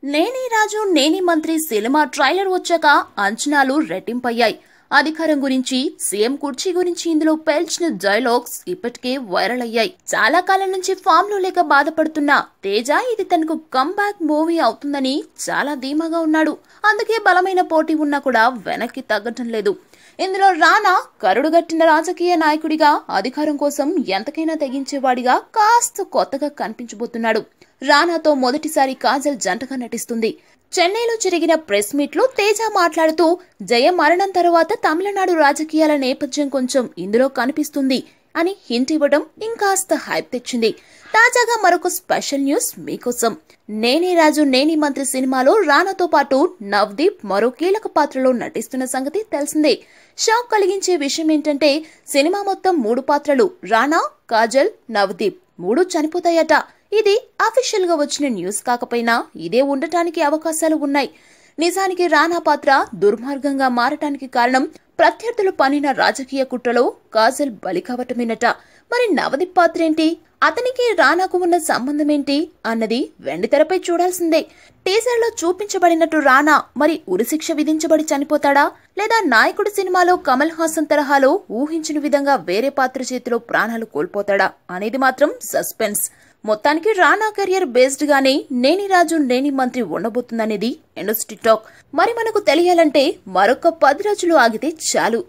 నేని రాజు నేని మంత్రి సినిమా ట్రైలర్ వచ్చాక అంచనాలు రెట్టింపయ్యాయి. అధికారం గురించి, సీఎం కుర్చీ గురించి ఇందులో పేల్చిన డైలాగ్స్ ఇప్పటికే వైరల్ అయ్యాయి. చాలా కాలం నుంచి ఫామ్ లో లేక బాధపడుతున్న తేజ ఇది తనకు కమ్బ్యాక్ మూవీ అవుతుందని చాలా ధీమాగా ఉన్నాడు. అందుకే బలమైన పోటీ ఉన్నా కూడా వెనక్కి తగ్గటం లేదు. ఇందులో రానా కరుడుగట్టిన రాజకీయ నాయకుడిగా, అధికారం కోసం ఎంతకైనా తెగించేవాడిగా కాస్త కొత్తగా కనిపించబోతున్నాడు. రానాతో మొదటిసారి కాజల్ జంటగా నటిస్తుంది. చెన్నైలో జరిగిన ప్రెస్ మీట్ లో తేజ మాట్లాడుతూ జయ మరణం తర్వాత తమిళనాడు రాజకీయాల నేపథ్యం కొంచెం ఇందులో కనిపిస్తుంది అని హింట్ ఇవ్వడం ఇంకాస్త హైప్ తెచ్చింది. తాజాగా మరొక స్పెషల్ న్యూస్ మీకోసం. నేని రాజు నేని మంత్రి సినిమాలో రానాతో పాటు నవదీప్ మరో కీలక పాత్రలో నటిస్తున్న సంగతి తెలిసిందే. షాక్ కలిగించే విషయం ఏంటంటే సినిమా మొత్తం 3 పాత్రలు రానా, కాజల్, నవదీప్ 3 చనిపోతాయట. ఇది అఫీషియల్ గా వచ్చిన న్యూస్ కాకపోయినా ఇదే ఉండటానికి అవకాశాలు ఉన్నాయి. నిజానికి రానా పాత్ర దుర్మార్గంగా మారటానికి కారణం ప్రత్యర్థులు పన్నిన రాజకీయ కుట్రలో కాజల్ బలి కావటమేనట. మరి నవదీప్ పాత్ర ఏంటి, అతనికి రానాకు ఉన్న సంబంధం ఏంటి అన్నది వెండితెరపై చూడాల్సిందే. టీజర్ లో చూపించబడినట్టు రానా మరి ఉరిశిక్ష విధించబడి చనిపోతాడా, లేదా నాయకుడు సినిమాలో కమల్ హాసన్ తరహాలో ఊహించిన విధంగా వేరే పాత్ర చేతిలో ప్రాణాలు కోల్పోతాడా అనేది మాత్రం సస్పెన్స్. మొత్తానికి రానా కెరియర్ బేస్డ్ గానే నేని రాజు నేని మంత్రి ఉండబోతుందనేది ఇండస్ట్రీ టాక్. మరి మనకు తెలియాలంటే మరొక 10 రోజులు ఆగితే చాలు.